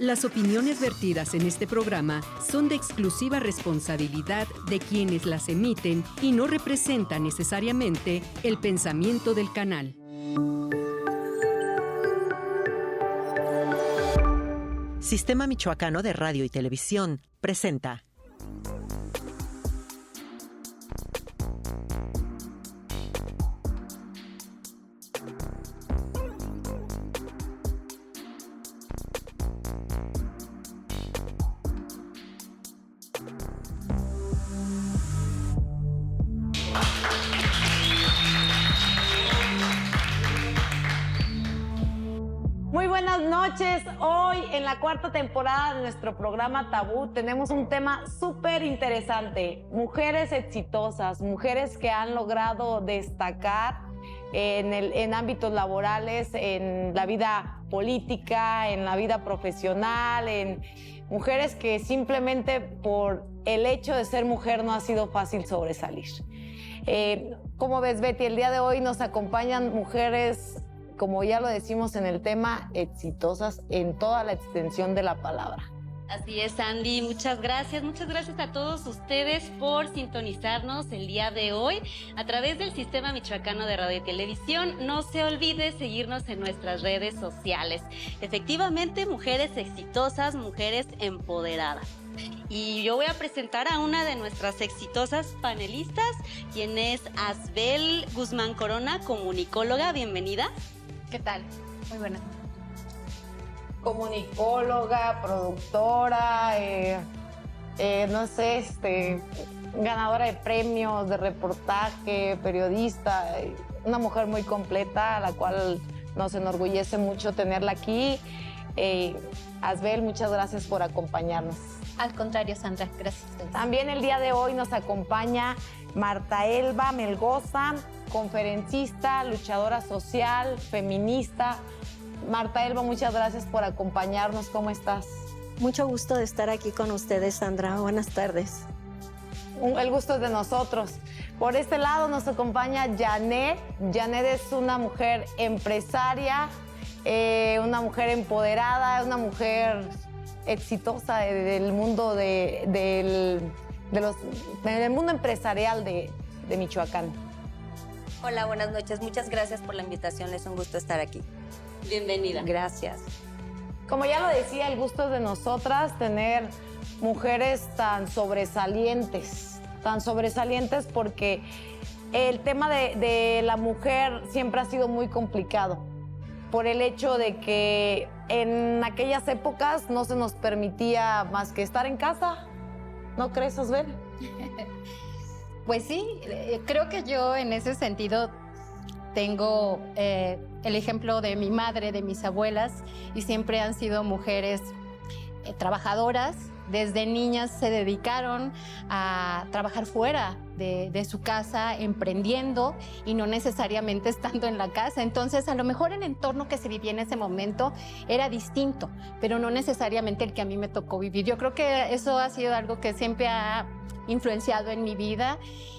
Las opiniones vertidas en este programa son de exclusiva responsabilidad de quienes las emiten y no representan necesariamente el pensamiento del canal. Sistema Michoacano de Radio y Televisión presenta Muy buenas noches. Hoy en la cuarta temporada de nuestro programa Tabú tenemos un tema súper interesante. Mujeres exitosas, mujeres que han logrado destacar en ámbitos laborales, en la vida política, en la vida profesional, en mujeres que simplemente por el hecho de ser mujer no ha sido fácil sobresalir. ¿Cómo ves, Betty? El día de hoy nos acompañan mujeres, como ya lo decimos en el tema, exitosas en toda la extensión de la palabra. Así es, Andy. Muchas gracias a todos ustedes por sintonizarnos el día de hoy a través del Sistema Michoacano de Radio y Televisión. No se olvide seguirnos en nuestras redes sociales. Efectivamente, mujeres exitosas, mujeres empoderadas. Y yo voy a presentar a una de nuestras exitosas panelistas, quien es Asbel Guzmán Corona, comunicóloga. Bienvenida. ¿Qué tal? Muy buena. Comunicóloga, productora, no sé, ganadora de premios, de reportaje, periodista, una mujer muy completa, a la cual nos enorgullece mucho tenerla aquí. Asbel, muchas gracias por acompañarnos. Al contrario, Sandra, gracias a ustedes. También el día de hoy nos acompaña Marta Elba Melgoza, conferencista, luchadora social, feminista. Marta Elba, muchas gracias por acompañarnos. ¿Cómo estás? Mucho gusto de estar aquí con ustedes, Sandra. Buenas tardes. El gusto es de nosotros. Por este lado nos acompaña Janet. Janet es una mujer empresaria, una mujer empoderada, una mujer exitosa del mundo del mundo empresarial de Michoacán. Hola, buenas noches. Muchas gracias por la invitación. Es un gusto estar aquí. Bienvenida. Gracias. Como ya lo decía, el gusto es de nosotras tener mujeres tan sobresalientes porque el tema de la mujer siempre ha sido muy complicado por el hecho de que en aquellas épocas no se nos permitía más que estar en casa. ¿No crees, Asbel? Pues sí, creo que yo en ese sentido tengo el ejemplo de mi madre, de mis abuelas, y siempre han sido mujeres trabajadoras. Desde niñas se dedicaron a trabajar fuera de su casa, emprendiendo y no necesariamente estando en la casa. Entonces, a lo mejor el entorno que se vivía en ese momento era distinto, pero no necesariamente el que a mí me tocó vivir. Yo creo que eso ha sido algo que siempre ha influenciado en mi vida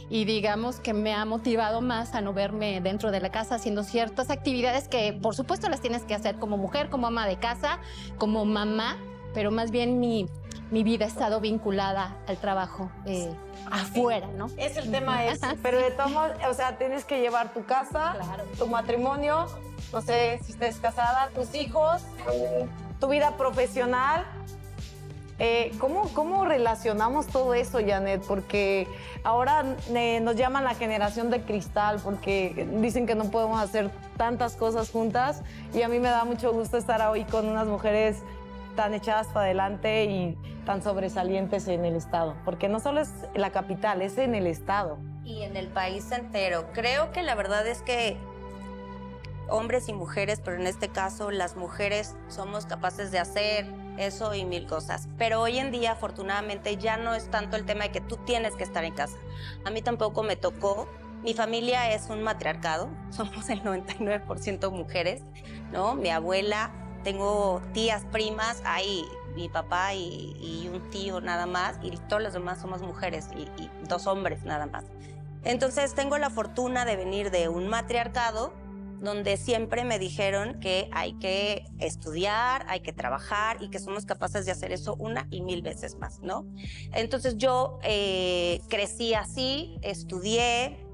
y digamos que me ha motivado más a no verme dentro de la casa haciendo ciertas actividades que por supuesto las tienes que hacer como mujer, como ama de casa, como mamá, pero más bien mi vida ha estado vinculada al trabajo afuera, ¿no? Es el tema ese, pero de todos modos, o sea, tienes que llevar tu casa, claro, tu matrimonio, no sé si estés casada, tus hijos, tu vida profesional. ¿Cómo relacionamos todo eso, Janet? Porque ahora nos llaman la generación de cristal porque dicen que no podemos hacer tantas cosas juntas y a mí me da mucho gusto estar hoy con unas mujeres tan echadas para adelante y tan sobresalientes en el estado, porque no solo es la capital, es en el estado. Y en el país entero. Creo que la verdad es que hombres y mujeres, pero en este caso las mujeres somos capaces de hacer eso y mil cosas. Pero hoy en día, afortunadamente, ya no es tanto el tema de que tú tienes que estar en casa. A mí tampoco me tocó. Mi familia es un matriarcado, somos el 99% mujeres, ¿no? Mi abuela, tengo tías, primas, hay mi papá y un tío nada más, y todos los demás somos mujeres y dos hombres nada más. Entonces tengo la fortuna de venir de un matriarcado donde siempre me dijeron que hay que estudiar, hay que trabajar y que somos capaces de hacer eso 1 y 1000 veces más, ¿no? Entonces yo crecí así, estudié,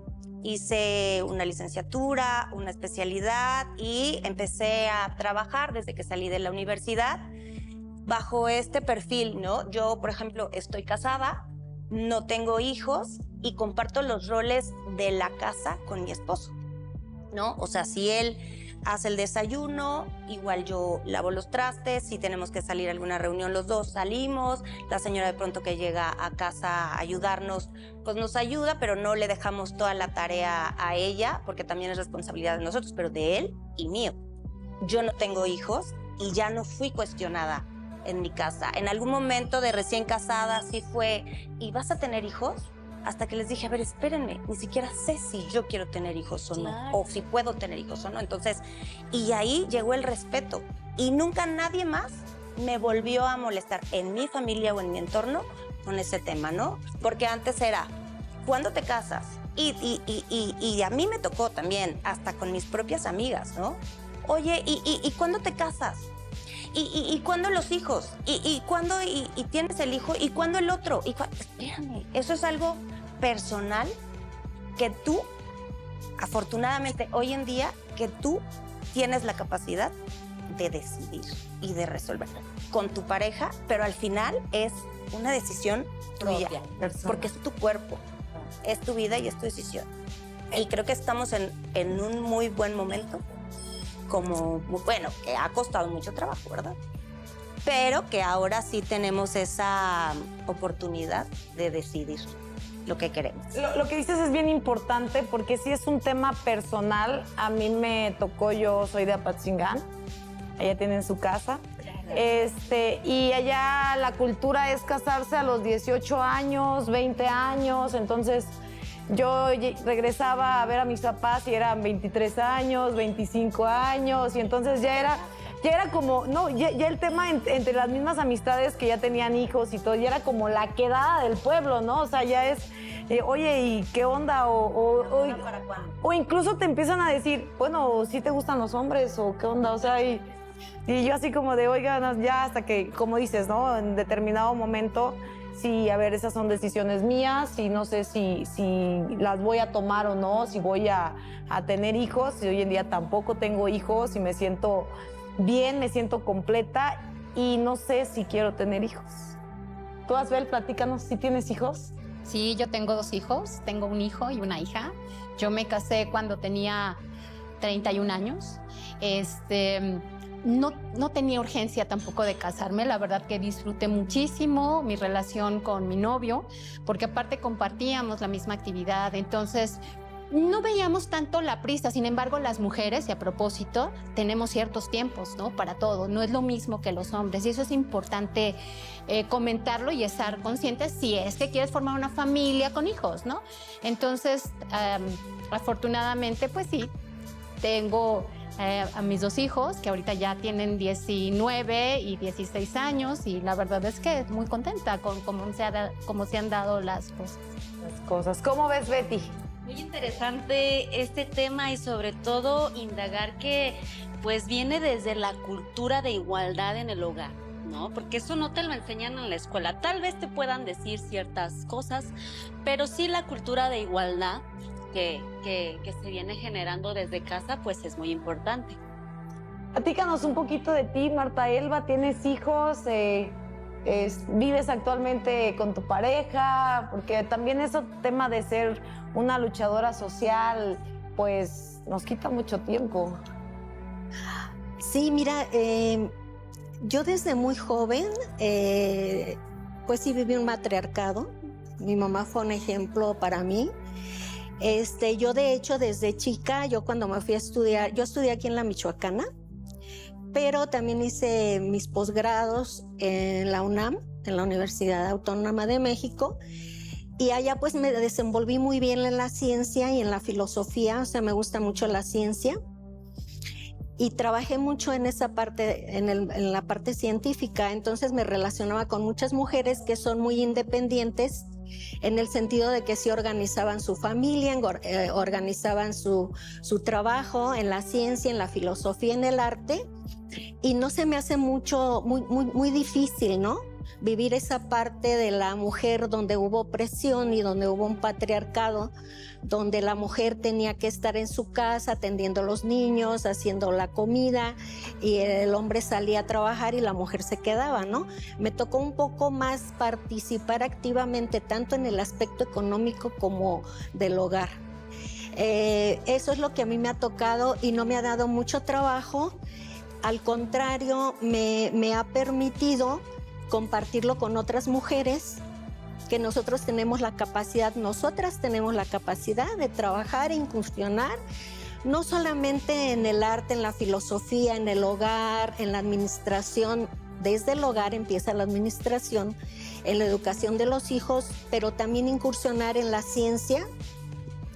hice una licenciatura, una especialidad y empecé a trabajar desde que salí de la universidad bajo este perfil, ¿no? Yo, por ejemplo, estoy casada, no tengo hijos y comparto los roles de la casa con mi esposo, ¿no? O sea, si él hace el desayuno, igual yo lavo los trastes, si tenemos que salir a alguna reunión los dos salimos, la señora de pronto que llega a casa a ayudarnos, pues nos ayuda, pero no le dejamos toda la tarea a ella, porque también es responsabilidad de nosotros, pero de él y mío. Yo no tengo hijos y ya no fui cuestionada en mi casa. En algún momento de recién casada sí fue, ¿y vas a tener hijos? Hasta que les dije, a ver, espérenme, ni siquiera sé si yo quiero tener hijos o no, o si puedo tener hijos o no. Entonces, y ahí llegó el respeto. Y nunca nadie más me volvió a molestar en mi familia o en mi entorno con ese tema, ¿no? Porque antes era, ¿cuándo te casas? Y a mí me tocó también, hasta con mis propias amigas, ¿no? Oye, ¿y cuándo te casas? ¿Y cuándo los hijos? ¿Y cuándo tienes el hijo? ¿Y cuándo el otro? Espérame, eso es algo personal que tú, afortunadamente hoy en día, que tú tienes la capacidad de decidir y de resolver con tu pareja, pero al final es una decisión tuya, porque es tu cuerpo, es tu vida y es tu decisión. Y creo que estamos en un muy buen momento, como, bueno, que ha costado mucho trabajo, ¿verdad? Pero que ahora sí tenemos esa oportunidad de decidir lo que queremos. Lo que dices es bien importante porque sí es un tema personal. A mí me tocó, yo soy de Apatzingán, allá tienen su casa. Y allá la cultura es casarse a los 18 años, 20 años, entonces yo regresaba a ver a mis papás y eran 23 años, 25 años, y entonces ya era como, no, ya el tema entre las mismas amistades que ya tenían hijos y todo, ya era como la quedada del pueblo, ¿no? O sea, ya es, oye, ¿y qué onda? O incluso te empiezan a decir, bueno, ¿sí te gustan los hombres o qué onda? O sea, y yo así como de, oiga, ya hasta que, como dices, ¿no? En determinado momento, sí, a ver, esas son decisiones mías y no sé si las voy a tomar o no, si voy a tener hijos. Y hoy en día tampoco tengo hijos y me siento bien, me siento completa y no sé si quiero tener hijos. Tú, Asbel, platícanos, ¿si tienes hijos? Sí, yo tengo 2 hijos, tengo un hijo y una hija. Yo me casé cuando tenía 31 años. No tenía urgencia tampoco de casarme, la verdad que disfruté muchísimo mi relación con mi novio, porque aparte compartíamos la misma actividad, entonces no veíamos tanto la prisa. Sin embargo, las mujeres, y a propósito, tenemos ciertos tiempos, ¿no? Para todo, no es lo mismo que los hombres, y eso es importante comentarlo y estar conscientes si es que quieres formar una familia con hijos, ¿no? Entonces, afortunadamente, pues sí, tengo a mis 2 hijos, que ahorita ya tienen 19 y 16 años, y la verdad es que muy contenta con cómo se han dado las cosas. ¿Cómo ves, Betty? Muy interesante este tema y sobre todo indagar que pues viene desde la cultura de igualdad en el hogar, ¿no? Porque eso no te lo enseñan en la escuela. Tal vez te puedan decir ciertas cosas, pero sí la cultura de igualdad que se viene generando desde casa, pues es muy importante. Platícanos un poquito de ti, Marta Elba. ¿Tienes hijos? ¿Vives actualmente con tu pareja? Porque también ese tema de ser una luchadora social, pues nos quita mucho tiempo. Sí, mira, yo desde muy joven, pues sí viví un matriarcado. Mi mamá fue un ejemplo para mí. Yo de hecho desde chica, yo cuando me fui a estudiar, yo estudié aquí en la Michoacana, pero también hice mis posgrados en la UNAM, en la Universidad Autónoma de México, y allá pues me desenvolví muy bien en la ciencia y en la filosofía, o sea, me gusta mucho la ciencia, y trabajé mucho en esa parte, en la parte científica. Entonces me relacionaba con muchas mujeres que son muy independientes en el sentido de que sí organizaban su familia, organizaban su trabajo en la ciencia, en la filosofía, en el arte, y no se me hace muy difícil, ¿no? Vivir esa parte de la mujer donde hubo opresión y donde hubo un patriarcado, donde la mujer tenía que estar en su casa atendiendo a los niños, haciendo la comida, y el hombre salía a trabajar y la mujer se quedaba, ¿no? Me tocó un poco más participar activamente tanto en el aspecto económico como del hogar. Eso es lo que a mí me ha tocado y no me ha dado mucho trabajo. Al contrario, me ha permitido compartirlo con otras mujeres, que nosotras tenemos la capacidad de trabajar e incursionar, no solamente en el arte, en la filosofía, en el hogar, en la administración. Desde el hogar empieza la administración, en la educación de los hijos, pero también incursionar en la ciencia,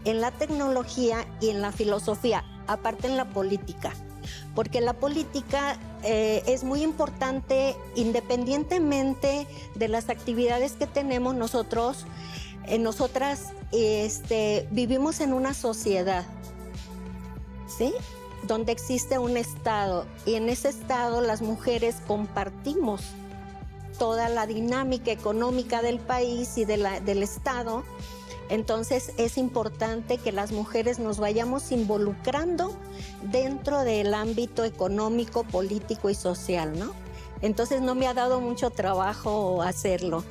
en la tecnología y en la filosofía, aparte en la política. Porque la política es muy importante independientemente de las actividades que tenemos nosotras vivimos en una sociedad, ¿sí? Donde existe un Estado, y en ese Estado las mujeres compartimos toda la dinámica económica del país y del Estado. Entonces es importante que las mujeres nos vayamos involucrando dentro del ámbito económico, político y social, ¿no? Entonces no me ha dado mucho trabajo hacerlo.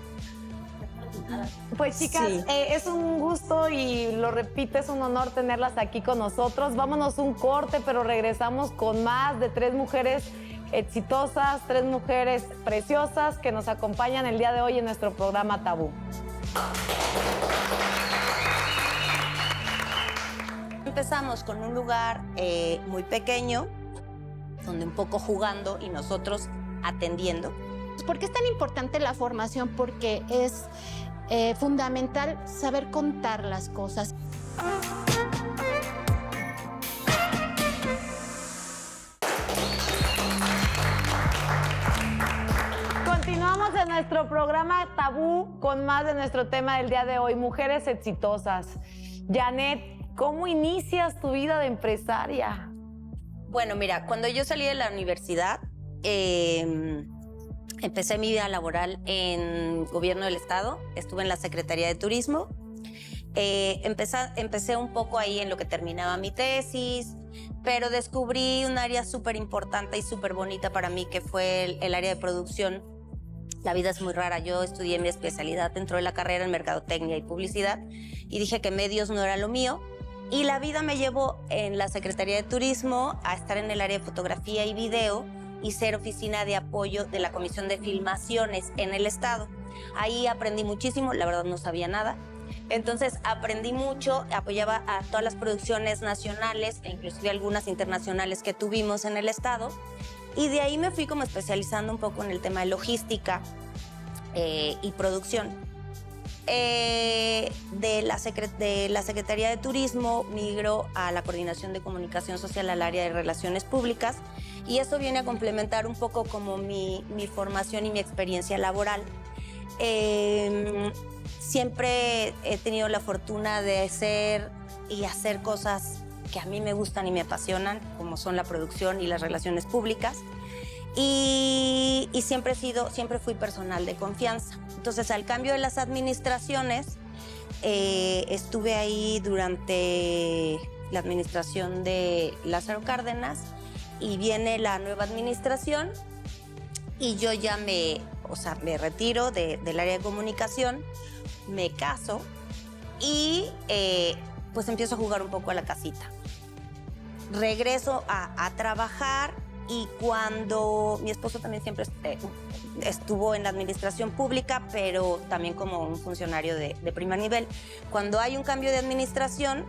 Pues chicas, sí. Es un gusto y lo repito, es un honor tenerlas aquí con nosotros. Vámonos un corte, pero regresamos con más de 3 mujeres exitosas, 3 mujeres preciosas que nos acompañan el día de hoy en nuestro programa Tabú. Empezamos con un lugar muy pequeño, donde un poco jugando y nosotros atendiendo. ¿Por qué es tan importante la formación? Porque es fundamental saber contar las cosas. Continuamos en nuestro programa Tabú con más de nuestro tema del día de hoy, mujeres exitosas. Janet, ¿cómo inicias tu vida de empresaria? Bueno, mira, cuando yo salí de la universidad, empecé mi vida laboral en Gobierno del Estado, estuve en la Secretaría de Turismo, empecé un poco ahí en lo que terminaba mi tesis, pero descubrí un área súper importante y súper bonita para mí, que fue el área de producción. La vida es muy rara. Yo estudié mi especialidad dentro de la carrera en mercadotecnia y publicidad y dije que medios no era lo mío. Y la vida me llevó en la Secretaría de Turismo a estar en el área de fotografía y video y ser oficina de apoyo de la Comisión de Filmaciones en el Estado. Ahí aprendí muchísimo, la verdad no sabía nada. Entonces aprendí mucho, apoyaba a todas las producciones nacionales e inclusive algunas internacionales que tuvimos en el Estado. Y de ahí me fui como especializando un poco en el tema de logística y producción. De la Secretaría de Turismo migró a la Coordinación de Comunicación Social, al área de Relaciones Públicas, y eso viene a complementar un poco como mi formación y mi experiencia laboral. Siempre he tenido la fortuna de hacer cosas que a mí me gustan y me apasionan, como son la producción y las relaciones públicas. Y siempre fui personal de confianza. Entonces, al cambio de las administraciones, estuve ahí durante la administración de Lázaro Cárdenas y viene la nueva administración y yo ya me retiro del área de comunicación, me caso y pues empiezo a jugar un poco a la casita. Regreso a trabajar y cuando mi esposo también siempre estuvo en la administración pública, pero también como un funcionario de primer nivel. Cuando hay un cambio de administración,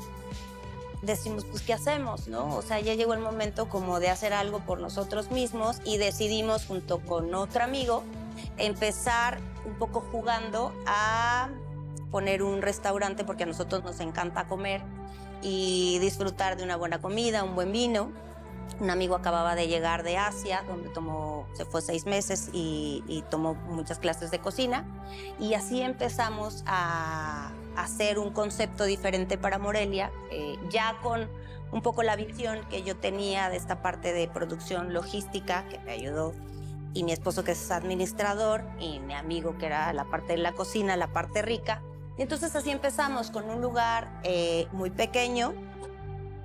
decimos, pues, ¿qué hacemos, no? O sea, ya llegó el momento como de hacer algo por nosotros mismos y decidimos, junto con otro amigo, empezar un poco jugando a poner un restaurante, porque a nosotros nos encanta comer y disfrutar de una buena comida, un buen vino. Un amigo acababa de llegar de Asia, donde se fue 6 meses y tomó muchas clases de cocina. Y así empezamos a hacer un concepto diferente para Morelia, ya con un poco la visión que yo tenía de esta parte de producción logística, que me ayudó, y mi esposo, que es administrador, y mi amigo, que era la parte de la cocina, la parte rica. Y entonces así empezamos con un lugar muy pequeño,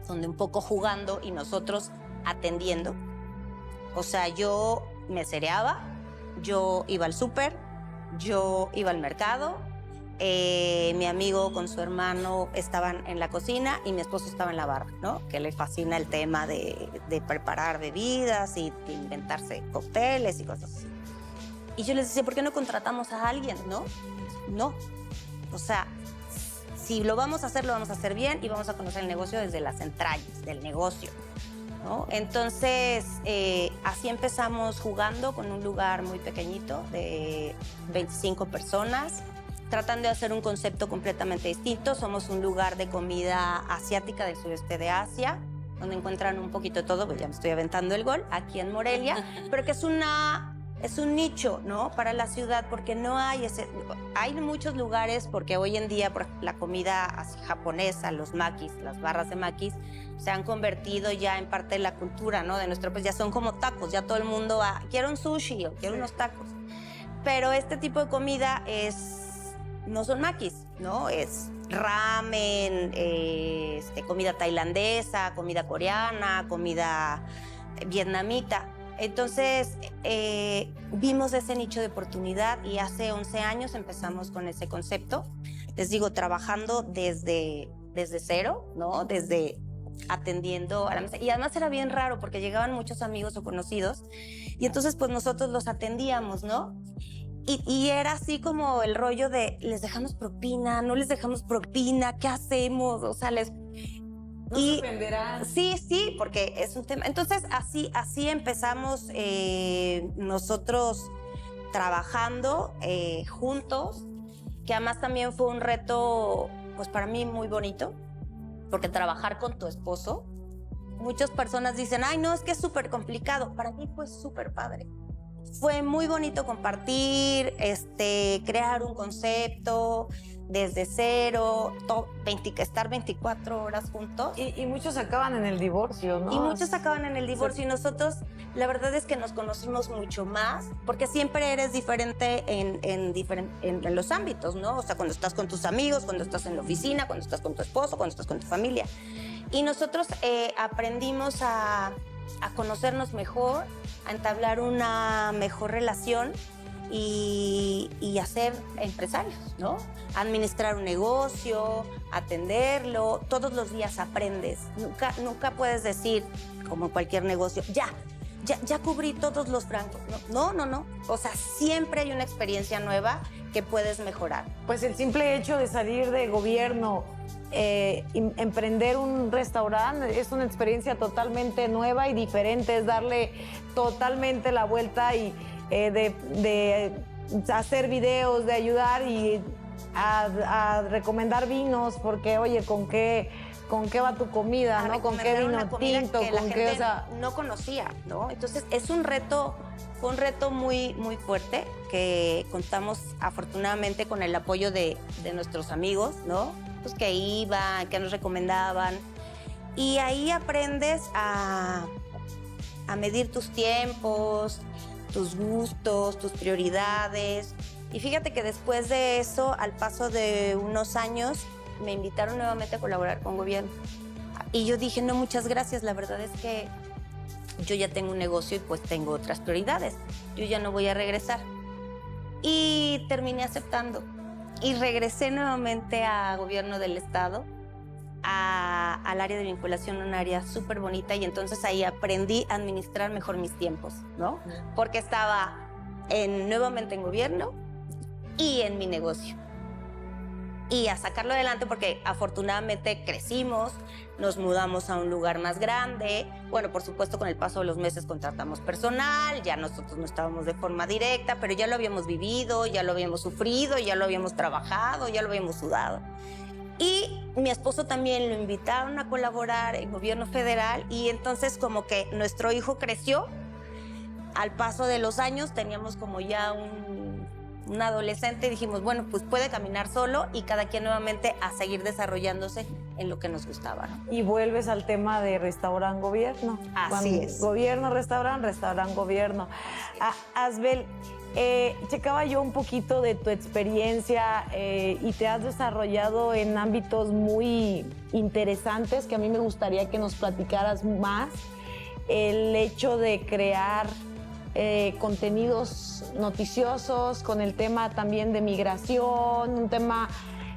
donde un poco jugando y nosotros atendiendo. O sea, yo me cereaba, yo iba al súper, yo iba al mercado, mi amigo con su hermano estaban en la cocina y mi esposo estaba en la barra, ¿no? Que le fascina el tema de preparar bebidas y de inventarse cócteles y cosas así. Y yo les decía, ¿por qué no contratamos a alguien, no? No. O sea, si lo vamos a hacer bien y vamos a conocer el negocio desde las entrañas del negocio, ¿no? Entonces, así empezamos jugando con un lugar muy pequeñito de 25 personas, tratando de hacer un concepto completamente distinto. Somos un lugar de comida asiática del sureste de Asia, donde encuentran un poquito de todo, pues ya me estoy aventando el gol, aquí en Morelia, pero que es un nicho, ¿no? Para la ciudad, porque no hay hay muchos lugares, porque hoy en día la comida así japonesa, los makis, las barras de makis, se han convertido ya en parte de la cultura, ¿no? De nuestro país, ya son como tacos, ya todo el mundo va, quiero un sushi o quiero unos tacos. Pero este tipo de comida no son makis, ¿no? Es ramen, comida tailandesa, comida coreana, comida vietnamita. Entonces, vimos ese nicho de oportunidad y hace 11 años empezamos con ese concepto. Les digo, trabajando desde cero, ¿no? Desde atendiendo a la mesa. Y además era bien raro porque llegaban muchos amigos o conocidos y entonces pues nosotros los atendíamos, ¿no? Y era así como el rollo de, ¿les dejamos propina? ¿No les dejamos propina? ¿Qué hacemos? O sea, No se ofenderán. Sí, porque es un tema. Entonces, así empezamos nosotros trabajando juntos, que además también fue un reto, pues para mí muy bonito, porque trabajar con tu esposo, muchas personas dicen, ay, no, es que es súper complicado. Para mí fue súper padre. Fue muy bonito compartir, crear un concepto desde cero, estar 24 horas juntos. Y muchos acaban en el divorcio, ¿no? Y muchos acaban en el divorcio. Y nosotros, la verdad es que nos conocimos mucho más, porque siempre eres diferente en los ámbitos, ¿no? O sea, cuando estás con tus amigos, cuando estás en la oficina, cuando estás con tu esposo, cuando estás con tu familia. Y nosotros aprendimos a conocernos mejor, a entablar una mejor relación y a ser empresarios, ¿no? Administrar un negocio, atenderlo, todos los días aprendes. Nunca puedes decir, como cualquier negocio, ya cubrí todos los francos. No. O sea, siempre hay una experiencia nueva que puedes mejorar. Pues el simple hecho de salir de gobierno, emprender un restaurante es una experiencia totalmente nueva y diferente, es darle totalmente la vuelta y de hacer videos, de ayudar y a recomendar vinos, porque oye, ¿con qué va tu comida, no? ¿Con qué vino tinto? Que la gente o sea, no conocía, ¿no? Entonces fue un reto muy, muy fuerte, que contamos afortunadamente con el apoyo de nuestros amigos, ¿no? Pues que iban, que nos recomendaban. Y ahí aprendes a medir tus tiempos, tus gustos, tus prioridades. Y fíjate que después de eso, al paso de unos años, me invitaron nuevamente a colaborar con gobierno. Y yo dije, no, muchas gracias, la verdad es que yo ya tengo un negocio y pues tengo otras prioridades. Yo ya no voy a regresar. Y terminé aceptando. Y regresé nuevamente a gobierno del estado, al área de vinculación, un área súper bonita, y entonces ahí aprendí a administrar mejor mis tiempos, ¿no? Porque estaba nuevamente en gobierno y en mi negocio. Y a sacarlo adelante, porque afortunadamente crecimos, nos mudamos a un lugar más grande. Bueno, por supuesto, con el paso de los meses contratamos personal, ya nosotros no estábamos de forma directa, pero ya lo habíamos vivido, ya lo habíamos sufrido, ya lo habíamos trabajado, ya lo habíamos sudado. Y mi esposo también lo invitaron a colaborar en gobierno federal y entonces como que nuestro hijo creció. Al paso de los años teníamos como ya un adolescente y dijimos, bueno, pues puede caminar solo y cada quien nuevamente a seguir desarrollándose en lo que nos gustaba, ¿no? Y vuelves al tema de restaurant-gobierno. Así es. Gobierno-restaurant, restaurant-gobierno. Asbel, checaba yo un poquito de tu experiencia y te has desarrollado en ámbitos muy interesantes que a mí me gustaría que nos platicaras más. El hecho de crear contenidos noticiosos con el tema también de migración, un tema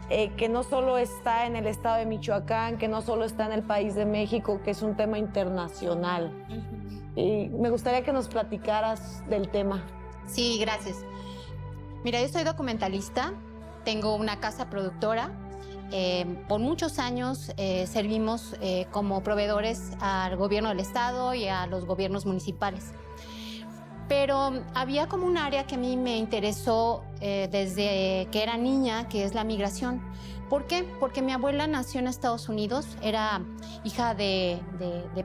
que no solo está en el estado de Michoacán, que no solo está en el país de México, que es un tema internacional. Y me gustaría que nos platicaras del tema. Sí, gracias. Mira, yo soy documentalista, tengo una casa productora. Por muchos años servimos como proveedores al gobierno del estado y a los gobiernos municipales. Pero había como un área que a mí me interesó desde que era niña, que es la migración. ¿Por qué? Porque mi abuela nació en Estados Unidos, era hija de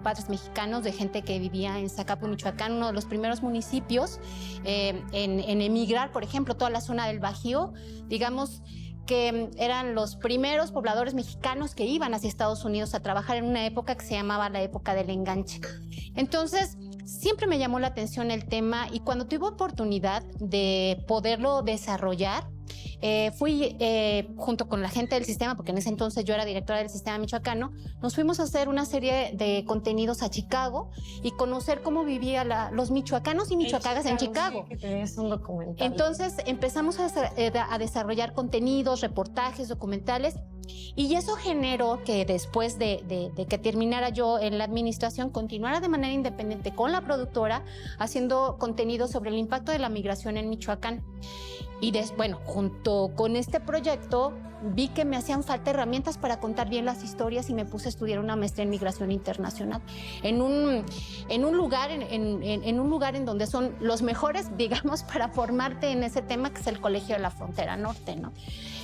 padres mexicanos, de gente que vivía en Zacapu, Michoacán, uno de los primeros municipios en emigrar, por ejemplo, toda la zona del Bajío, digamos que eran los primeros pobladores mexicanos que iban hacia Estados Unidos a trabajar en una época que se llamaba la época del enganche. Entonces, siempre me llamó la atención el tema y cuando tuve oportunidad de poderlo desarrollar, fui junto con la gente del sistema, porque en ese entonces yo era directora del sistema michoacano, nos fuimos a hacer una serie de contenidos a Chicago y conocer cómo vivían los michoacanos y michoacanas en Chicago. Sí, que tenías un documental. Entonces empezamos a desarrollar contenidos, reportajes, documentales. Y eso generó que después de que terminara yo en la administración, continuara de manera independiente con la productora haciendo contenido sobre el impacto de la migración en Michoacán. Y bueno, junto con este proyecto vi que me hacían falta herramientas para contar bien las historias y me puse a estudiar una maestría en migración internacional en un lugar en donde son los mejores, digamos, para formarte en ese tema, que es el Colegio de la Frontera Norte, ¿no?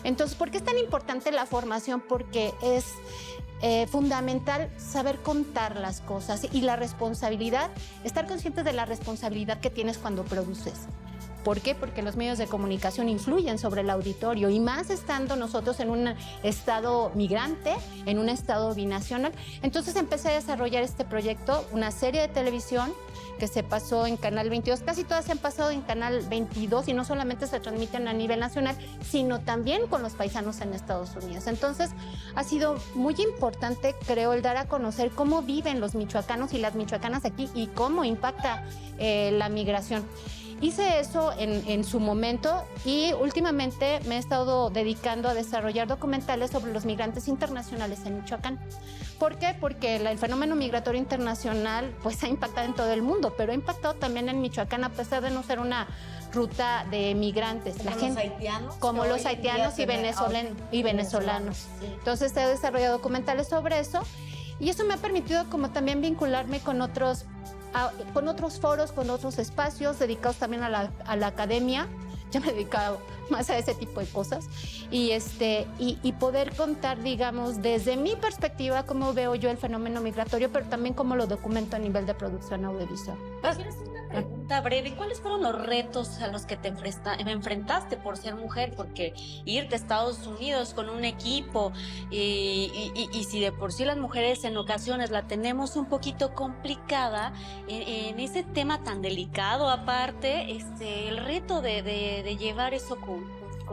Entonces, ¿por qué es tan importante la formación? Porque es fundamental saber contar las cosas y la responsabilidad, estar consciente de la responsabilidad que tienes cuando produces. ¿Por qué? Porque los medios de comunicación influyen sobre el auditorio y más estando nosotros en un estado migrante, en un estado binacional. Entonces empecé a desarrollar este proyecto, una serie de televisión que se pasó en Canal 22. Casi todas se han pasado en Canal 22 y no solamente se transmiten a nivel nacional, sino también con los paisanos en Estados Unidos. Entonces ha sido muy importante, creo, el dar a conocer cómo viven los michoacanos y las michoacanas aquí y cómo impacta la migración. Hice eso en su momento y últimamente me he estado dedicando a desarrollar documentales sobre los migrantes internacionales en Michoacán. ¿Por qué? Porque el fenómeno migratorio internacional pues ha impactado en todo el mundo, pero ha impactado también en Michoacán a pesar de no ser una ruta de migrantes. ¿Como los haitianos? Como los haitianos y venezolanos. Sí. Entonces he desarrollado documentales sobre eso y eso me ha permitido como también vincularme con otros foros, con otros espacios dedicados también a la academia. Ya me he dedicado más a ese tipo de cosas y poder contar, digamos, desde mi perspectiva cómo veo yo el fenómeno migratorio, pero también cómo lo documento a nivel de producción audiovisual. ¿Quieres una pregunta breve? ¿Cuáles fueron los retos a los que te enfrentaste por ser mujer? Porque irte a Estados Unidos con un equipo y si de por sí las mujeres en ocasiones la tenemos un poquito complicada en ese tema tan delicado, aparte, el reto de llevar eso con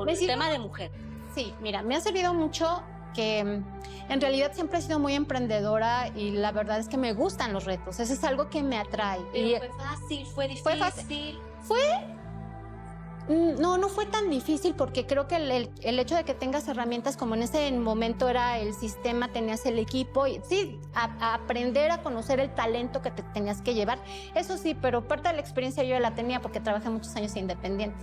el tema de mujer. Sí, mira, me ha servido mucho que en realidad siempre he sido muy emprendedora y la verdad es que me gustan los retos. Eso es algo que me atrae. Pero fue fácil, fue difícil. Fue fácil. No fue tan difícil porque creo que el hecho de que tengas herramientas como en ese momento era el sistema, tenías el equipo y sí, a aprender a conocer el talento que te tenías que llevar, eso sí, pero parte de la experiencia yo ya la tenía porque trabajé muchos años independiente.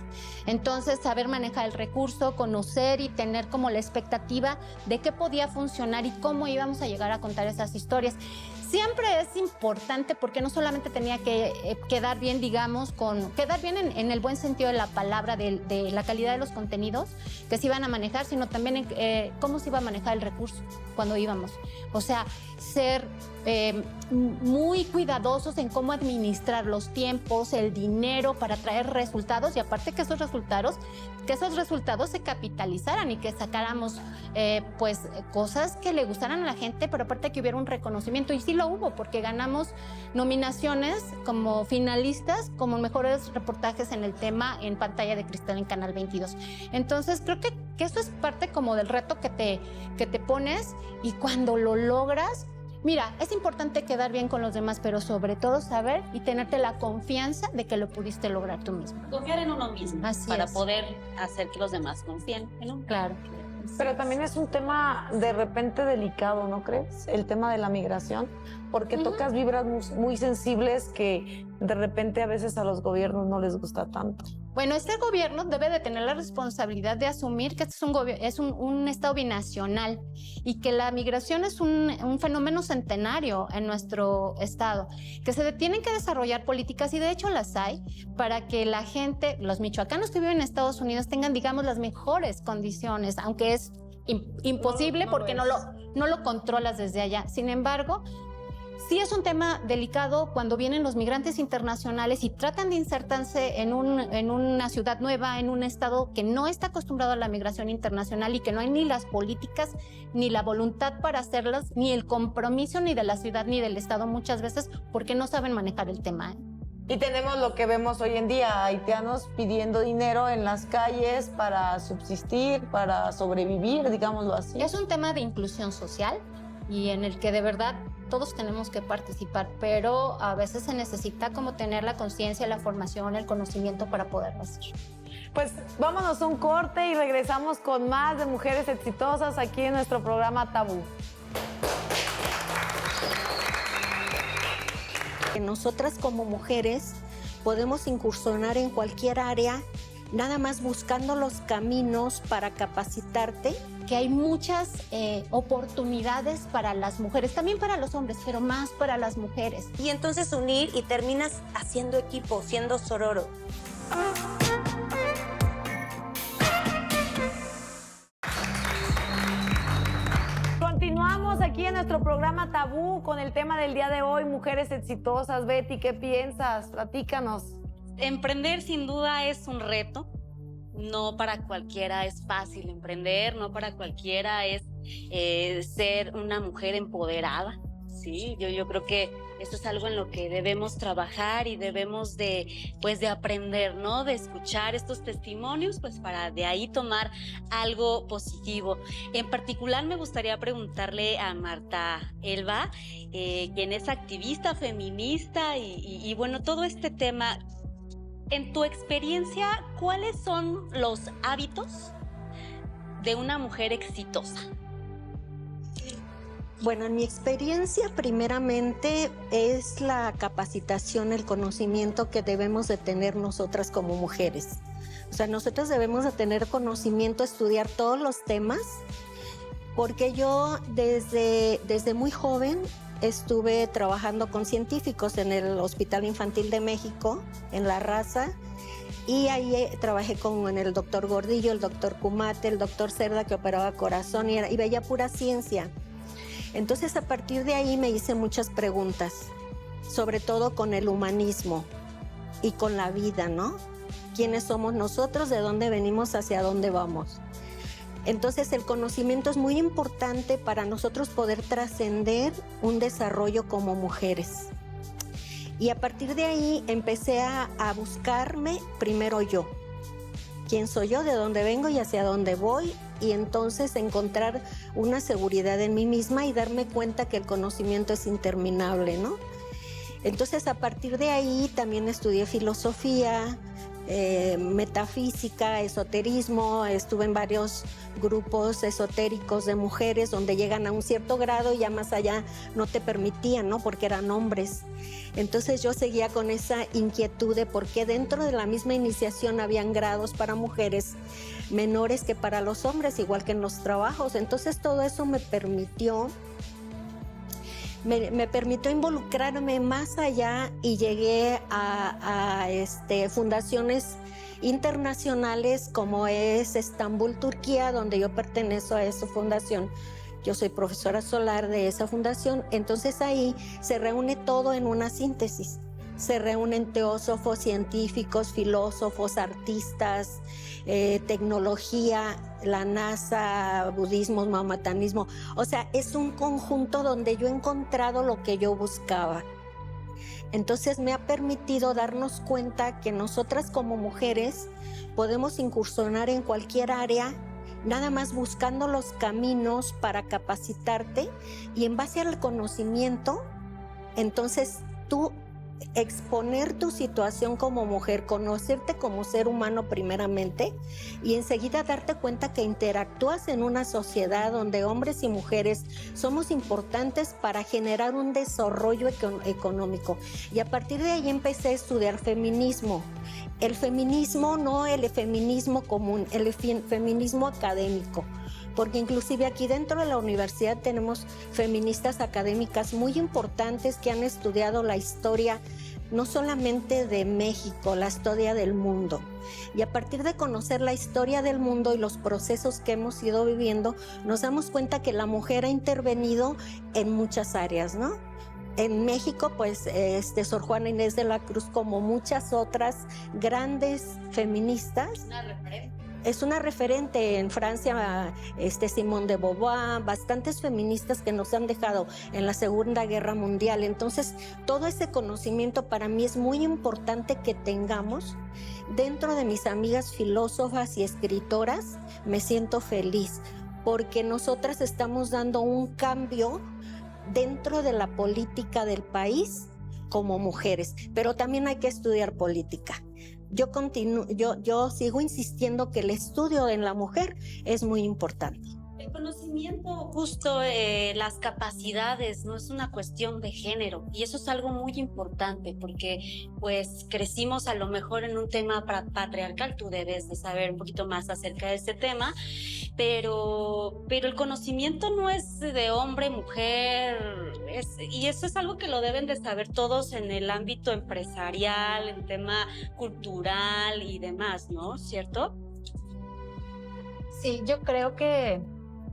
Entonces, saber manejar el recurso, conocer y tener como la expectativa de qué podía funcionar y cómo íbamos a llegar a contar esas historias. siempre es importante porque no solamente tenía que quedar bien, digamos, quedar bien en el buen sentido de la palabra, de la calidad de los contenidos que se iban a manejar, sino también cómo se iba a manejar el recurso cuando íbamos. O sea, ser muy cuidadosos en cómo administrar los tiempos, el dinero para traer resultados y aparte que esos resultados se capitalizaran y que sacáramos pues cosas que le gustaran a la gente, pero aparte que hubiera un reconocimiento y sí lo hubo porque ganamos nominaciones como finalistas como mejores reportajes en el tema en Pantalla de Cristal en Canal 22. Entonces creo que eso es parte como del reto que te pones y cuando lo logras, mira, es importante quedar bien con los demás, pero sobre todo saber y tenerte la confianza de que lo pudiste lograr tú mismo. Confiar en uno mismo para poder hacer que los demás confíen en uno. Claro. Pero también es un tema de repente delicado, ¿no crees? El tema de la migración, porque tocas vibras muy sensibles que de repente a veces a los gobiernos no les gusta tanto. Bueno, este gobierno debe de tener la responsabilidad de asumir que este es un estado binacional y que la migración es un fenómeno centenario en nuestro estado, que se tienen que desarrollar políticas y de hecho las hay para que la gente, los michoacanos que viven en Estados Unidos tengan, digamos, las mejores condiciones, aunque es imposible porque no lo controlas desde allá. Sin embargo, sí es un tema delicado cuando vienen los migrantes internacionales y tratan de insertarse en una ciudad nueva, en un estado que no está acostumbrado a la migración internacional y que no hay ni las políticas, ni la voluntad para hacerlas, ni el compromiso ni de la ciudad ni del estado muchas veces porque no saben manejar el tema. Y tenemos lo que vemos hoy en día, haitianos pidiendo dinero en las calles para subsistir, para sobrevivir, digámoslo así. Es un tema de inclusión social y en el que de verdad todos tenemos que participar, pero a veces se necesita como tener la conciencia, la formación, el conocimiento para poderlo hacer. Pues vámonos a un corte y regresamos con más de Mujeres Exitosas aquí en nuestro programa Tabú. Nosotras como mujeres podemos incursionar en cualquier área, nada más buscando los caminos para capacitarte. Que hay muchas oportunidades para las mujeres, también para los hombres, pero más para las mujeres. Y entonces unir y terminas haciendo equipo, siendo sororo. Continuamos aquí en nuestro programa Tabú con el tema del día de hoy, Mujeres Exitosas. Betty, ¿qué piensas? Platícanos. Emprender sin duda es un reto. No para cualquiera es fácil emprender, no para cualquiera es ser una mujer empoderada, ¿sí? Yo creo que esto es algo en lo que debemos trabajar y debemos de aprender, ¿no? De escuchar estos testimonios, pues para de ahí tomar algo positivo. En particular me gustaría preguntarle a Marta Elba, quien es activista feminista y bueno, todo este tema. En tu experiencia, ¿cuáles son los hábitos de una mujer exitosa? Bueno, en mi experiencia, primeramente, es la capacitación, el conocimiento que debemos de tener nosotras como mujeres. O sea, nosotros debemos de tener conocimiento, estudiar todos los temas, porque yo desde muy joven estuve trabajando con científicos en el Hospital Infantil de México, en La Raza, y ahí trabajé con el doctor Gordillo, el doctor Cumate, el doctor Cerda, que operaba corazón y veía pura ciencia. Entonces, a partir de ahí me hice muchas preguntas, sobre todo con el humanismo y con la vida, ¿no? ¿Quiénes somos nosotros? ¿De dónde venimos? ¿Hacia dónde vamos? Entonces el conocimiento es muy importante para nosotros poder trascender un desarrollo como mujeres. Y a partir de ahí empecé a buscarme primero yo. ¿Quién soy yo? ¿De dónde vengo y hacia dónde voy? Y entonces encontrar una seguridad en mí misma y darme cuenta que el conocimiento es interminable, ¿no? Entonces a partir de ahí también estudié filosofía, metafísica, esoterismo, estuve en varios grupos esotéricos de mujeres donde llegan a un cierto grado y ya más allá no te permitían, ¿no? Porque eran hombres. Entonces yo seguía con esa inquietud de por qué dentro de la misma iniciación habían grados para mujeres menores que para los hombres, igual que en los trabajos. Entonces todo eso me permitió me permitió involucrarme más allá y llegué a fundaciones internacionales como es Estambul, Turquía, donde yo pertenezco a esa fundación. Yo soy profesora solar de esa fundación, entonces ahí se reúne todo en una síntesis. Se reúnen teósofos, científicos, filósofos, artistas, tecnología, la NASA, budismo, maometanismo. O sea, es un conjunto donde yo he encontrado lo que yo buscaba. Entonces me ha permitido darnos cuenta que nosotras como mujeres podemos incursionar en cualquier área, nada más buscando los caminos para capacitarte y en base al conocimiento, entonces tú exponer tu situación como mujer, conocerte como ser humano primeramente y enseguida darte cuenta que interactúas en una sociedad donde hombres y mujeres somos importantes para generar un desarrollo económico. Y a partir de ahí empecé a estudiar feminismo. El feminismo, no el feminismo común, el feminismo académico. Porque inclusive aquí dentro de la universidad tenemos feministas académicas muy importantes que han estudiado la historia no solamente de México, la historia del mundo. Y a partir de conocer la historia del mundo y los procesos que hemos ido viviendo, nos damos cuenta que la mujer ha intervenido en muchas áreas, ¿no? En México, pues, Sor Juana Inés de la Cruz, como muchas otras grandes feministas. Es una referente. En Francia, Simone de Beauvoir, bastantes feministas que nos han dejado en la Segunda Guerra Mundial. Entonces, todo ese conocimiento para mí es muy importante que tengamos. Dentro de mis amigas filósofas y escritoras, me siento feliz, porque nosotras estamos dando un cambio dentro de la política del país como mujeres, pero también hay que estudiar política. Yo sigo insistiendo que el estudio en la mujer es muy importante. El conocimiento, justo las capacidades, no es una cuestión de género, y eso es algo muy importante porque pues crecimos a lo mejor en un tema patriarcal. Tú debes de saber un poquito más acerca de este tema, pero el conocimiento no es de hombre, mujer, y eso es algo que lo deben de saber todos en el ámbito empresarial, en tema cultural y demás, ¿no? ¿Cierto? Sí, yo creo que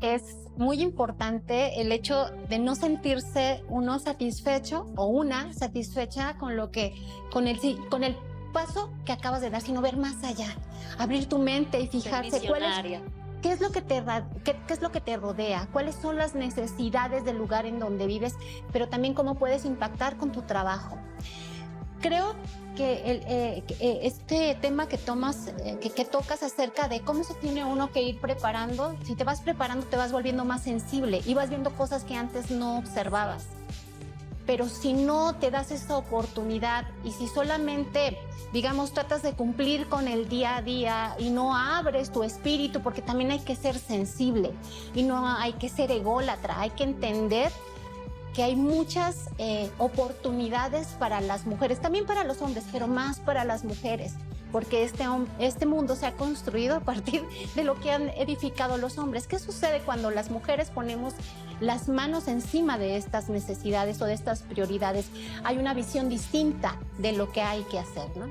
es muy importante el hecho de no sentirse uno satisfecho o una satisfecha con el paso que acabas de dar, sino ver más allá, abrir tu mente y fijarse qué es lo que te rodea, cuáles son las necesidades del lugar en donde vives, pero también cómo puedes impactar con tu trabajo. Creo que este tema que tocas acerca de cómo se tiene uno que ir preparando, si te vas preparando te vas volviendo más sensible y vas viendo cosas que antes no observabas. Pero si no te das esa oportunidad y si solamente, digamos, tratas de cumplir con el día a día y no abres tu espíritu, porque también hay que ser sensible y no hay que ser ególatra, hay que entender que hay muchas oportunidades para las mujeres, también para los hombres, pero más para las mujeres, porque este mundo se ha construido a partir de lo que han edificado los hombres. ¿Qué sucede cuando las mujeres ponemos las manos encima de estas necesidades o de estas prioridades? Hay una visión distinta de lo que hay que hacer, ¿no?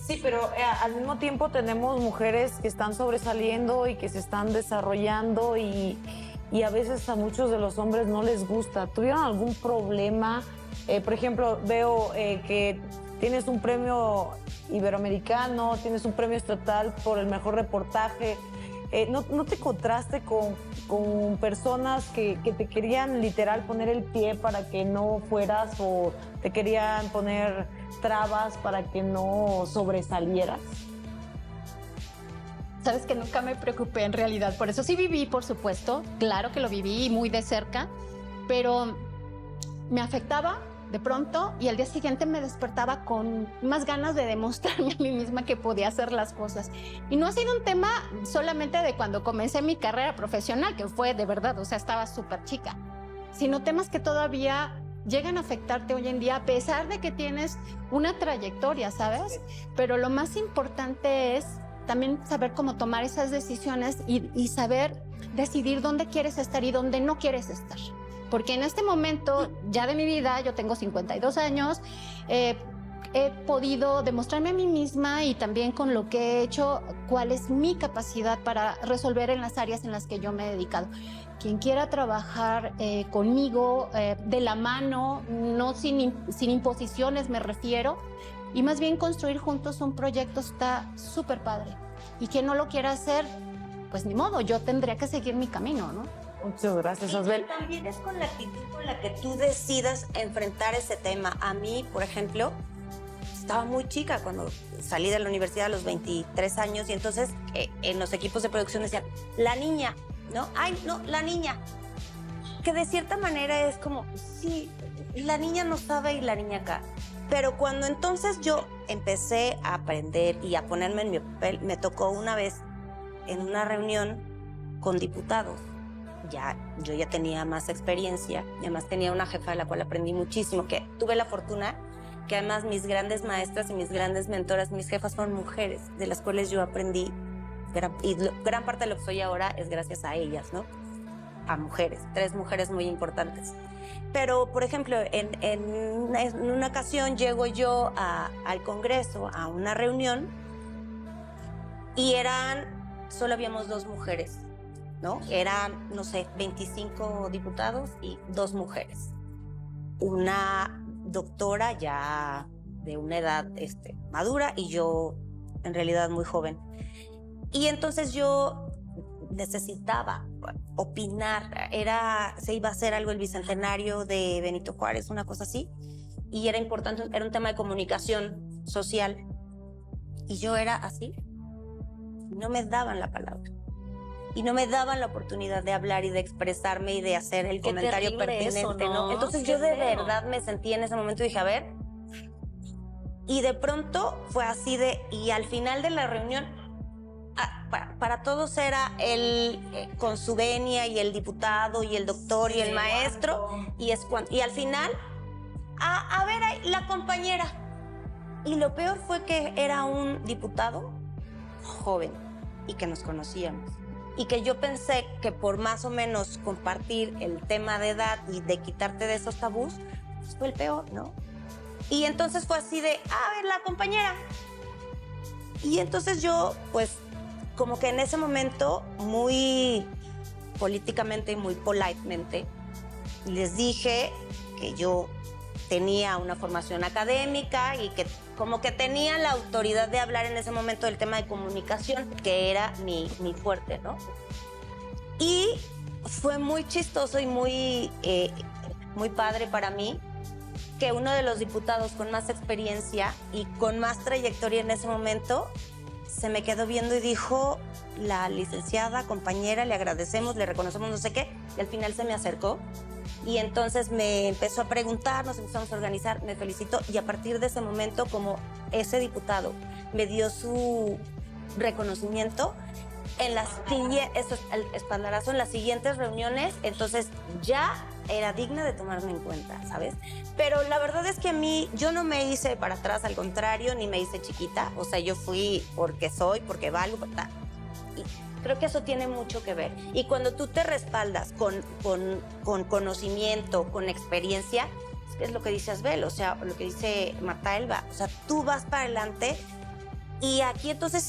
Sí, pero al mismo tiempo tenemos mujeres que están sobresaliendo y que se están desarrollando y a veces a muchos de los hombres no les gusta. ¿Tuvieron algún problema? Por ejemplo, veo que tienes un premio iberoamericano, tienes un premio estatal por el mejor reportaje. ¿No te encontraste con personas que te querían literal poner el pie para que no fueras, o te querían poner trabas para que no sobresalieras? Sabes que nunca me preocupé en realidad, por eso sí viví, por supuesto, claro que lo viví muy de cerca, pero me afectaba de pronto y al día siguiente me despertaba con más ganas de demostrarme a mí misma que podía hacer las cosas. Y no ha sido un tema solamente de cuando comencé mi carrera profesional, que fue de verdad, o sea, estaba súper chica, sino temas que todavía llegan a afectarte hoy en día a pesar de que tienes una trayectoria, ¿sabes? Pero lo más importante es también saber cómo tomar esas decisiones y saber decidir dónde quieres estar y dónde no quieres estar. porque en este momento ya de mi vida, yo tengo 52 años, he podido demostrarme a mí misma y también con lo que he hecho cuál es mi capacidad para resolver en las áreas en las que yo me he dedicado. Quien quiera trabajar conmigo de la mano, no sin imposiciones me refiero, y más bien construir juntos un proyecto está súper padre. Y quien no lo quiera hacer, pues ni modo, yo tendría que seguir mi camino, ¿no? Muchas gracias, Osbel. También es con la actitud con la que tú decidas enfrentar ese tema. A mí, por ejemplo, estaba muy chica cuando salí de la universidad a los 23 años y entonces en los equipos de producción decían, la niña, ¿no? Ay, no, la niña. Que de cierta manera es como, sí, la niña no sabe y la niña acá. Pero cuando entonces yo empecé a aprender y a ponerme en mi papel, me tocó una vez en una reunión con diputados. Yo ya tenía más experiencia y además tenía una jefa de la cual aprendí muchísimo, que tuve la fortuna que además mis grandes maestras y mis grandes mentoras, mis jefas fueron mujeres, de las cuales yo aprendí, y gran parte de lo que soy ahora es gracias a ellas, ¿no? A mujeres, 3 mujeres muy importantes. Pero, por ejemplo, en una ocasión llego yo al Congreso, a una reunión, y solo habíamos 2 mujeres, ¿no? Eran, no sé, 25 diputados y 2 mujeres. Una doctora ya de una edad madura y yo en realidad muy joven. Y entonces yo necesitaba opinar. Se iba a hacer algo el bicentenario de Benito Juárez, una cosa así, y era importante, era un tema de comunicación social. Y yo era así. No me daban la palabra. Y no me daban la oportunidad de hablar y de expresarme y de hacer el comentario pertinente, eso, ¿no? Entonces yo de verdad me sentí en ese momento y dije, a ver. Y de pronto fue así y al final de la reunión, para todos era con su venia y el diputado y el doctor y el maestro. Y al final, a ver, la compañera. Y lo peor fue que era un diputado joven y que nos conocíamos. Y que yo pensé que por más o menos compartir el tema de edad y de quitarte de esos tabús, pues fue el peor, ¿no? Y entonces fue así de, a ver, la compañera. Y entonces yo, pues, como que en ese momento, muy políticamente y muy politemente, les dije que yo tenía una formación académica y que como que tenía la autoridad de hablar en ese momento del tema de comunicación, que era mi fuerte, ¿no? Y fue muy chistoso y muy padre para mí que uno de los diputados con más experiencia y con más trayectoria en ese momento se me quedó viendo y dijo, la licenciada, compañera, le agradecemos, le reconocemos no sé qué, y al final se me acercó. Y entonces me empezó a preguntar, nos empezamos a organizar, me felicitó y a partir de ese momento, como ese diputado me dio su reconocimiento, el espaldarazo en las siguientes reuniones, entonces ya era digna de tomarme en cuenta, ¿sabes? Pero la verdad es que a mí, yo no me hice para atrás, al contrario, ni me hice chiquita, o sea, yo fui porque porque valgo, y creo que eso tiene mucho que ver. Y cuando tú te respaldas con conocimiento, con experiencia, es lo que dice Asbel, o sea, lo que dice Marta Elba, o sea, tú vas para adelante y aquí entonces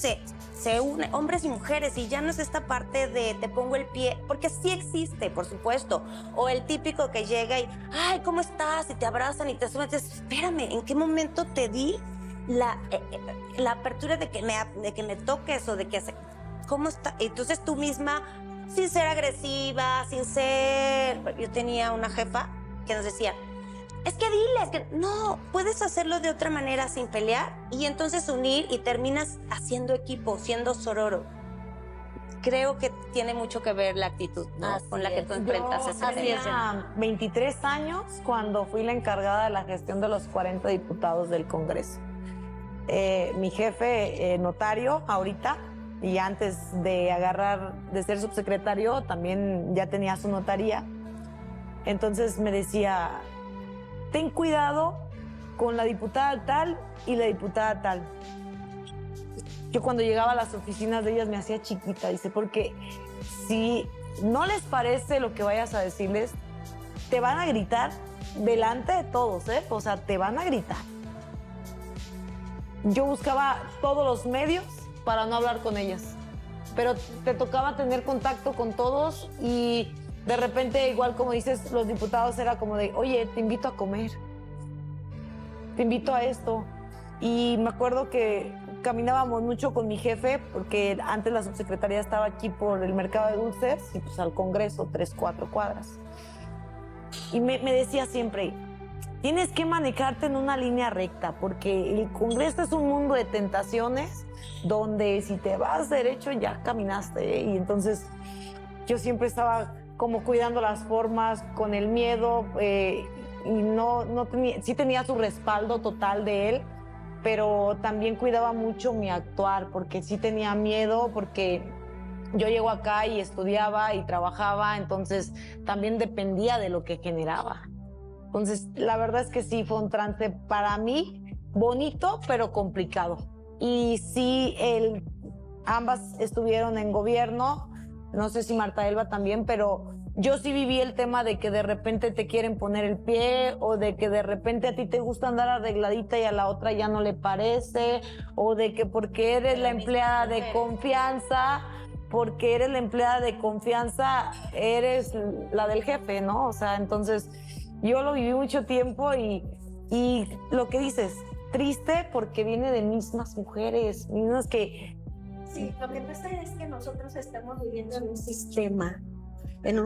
se unen hombres y mujeres y ya no es esta parte de te pongo el pie, porque sí existe, por supuesto, o el típico que llega y, ay, ¿cómo estás? Y te abrazan y te suben, y dices, espérame, ¿en qué momento te di la apertura de que me toques o de que ¿cómo está? Entonces tú misma, sin ser agresiva, yo tenía una jefa que nos decía, es que diles que no, puedes hacerlo de otra manera sin pelear y entonces unir y terminas haciendo equipo, siendo sororo. Creo que tiene mucho que ver la actitud, ¿no? Con la que tú enfrentas ese tema. Tenía 23 años cuando fui la encargada de la gestión de los 40 diputados del Congreso. Mi jefe, notario, ahorita, y antes de ser subsecretario, también ya tenía su notaría. Entonces me decía, ten cuidado con la diputada tal y la diputada tal. Yo cuando llegaba a las oficinas de ellas me hacía chiquita, dice, porque si no les parece lo que vayas a decirles, te van a gritar delante de todos, ¿eh? O sea, te van a gritar. Yo buscaba todos los medios para no hablar con ellas, pero te tocaba tener contacto con todos y de repente, igual como dices, los diputados era como de, oye, te invito a comer, te invito a esto. Y me acuerdo que caminábamos mucho con mi jefe, porque antes la subsecretaría estaba aquí por el mercado de dulces y pues al Congreso, 3-4 cuadras. Y me decía siempre, tienes que manejarte en una línea recta, porque el Congreso es un mundo de tentaciones donde si te vas derecho ya caminaste, ¿eh? Y entonces yo siempre estaba como cuidando las formas, con el miedo, y no tenía, sí tenía su respaldo total de él, pero también cuidaba mucho mi actuar, porque sí tenía miedo, porque yo llego acá y estudiaba y trabajaba, entonces también dependía de lo que generaba. Entonces, la verdad es que sí fue un trance para mí bonito, pero complicado. Y sí, ambas estuvieron en gobierno, no sé si Marta Elba también, pero yo sí viví el tema de que de repente te quieren poner el pie, o de que de repente a ti te gusta andar arregladita y a la otra ya no le parece, o de que porque eres la empleada de confianza, eres la del jefe, ¿no? O sea, entonces yo lo viví mucho tiempo y lo que dices, triste porque viene de mismas mujeres, mismas que... Sí, lo que pasa es que nosotros estamos viviendo en un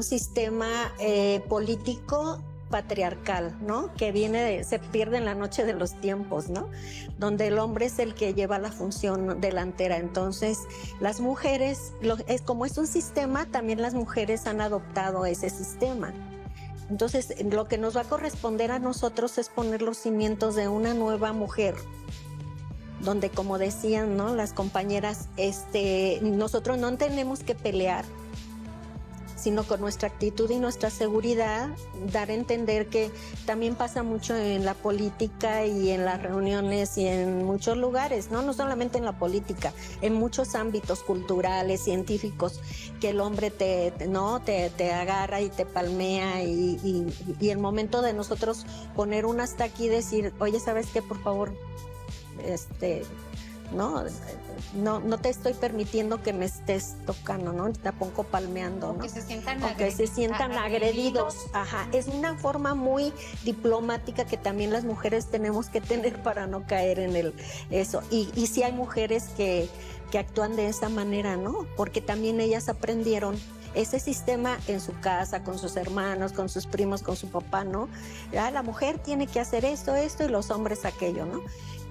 sistema político patriarcal, ¿no? Que se pierde en la noche de los tiempos, ¿no? Donde el hombre es el que lleva la función delantera. Entonces, las mujeres, como es un sistema, también las mujeres han adoptado ese sistema. Entonces, lo que nos va a corresponder a nosotros es poner los cimientos de una nueva mujer, donde, como decían, ¿no?, las compañeras, nosotros no tenemos que pelear, sino con nuestra actitud y nuestra seguridad, dar a entender que también pasa mucho en la política y en las reuniones y en muchos lugares, no solamente en la política, en muchos ámbitos culturales, científicos, que el hombre te agarra y te palmea y el momento de nosotros poner un hasta aquí y decir, oye, ¿sabes qué? Por favor, no te estoy permitiendo que me estés tocando, ¿no? Te pongo palmeando, ¿no? Que se sientan agredidos. Ajá, es una forma muy diplomática que también las mujeres tenemos que tener para no caer en eso. Y sí hay mujeres que actúan de esa manera, ¿no? Porque también ellas aprendieron ese sistema en su casa, con sus hermanos, con sus primos, con su papá, ¿no? La mujer tiene que hacer esto y los hombres aquello, ¿no?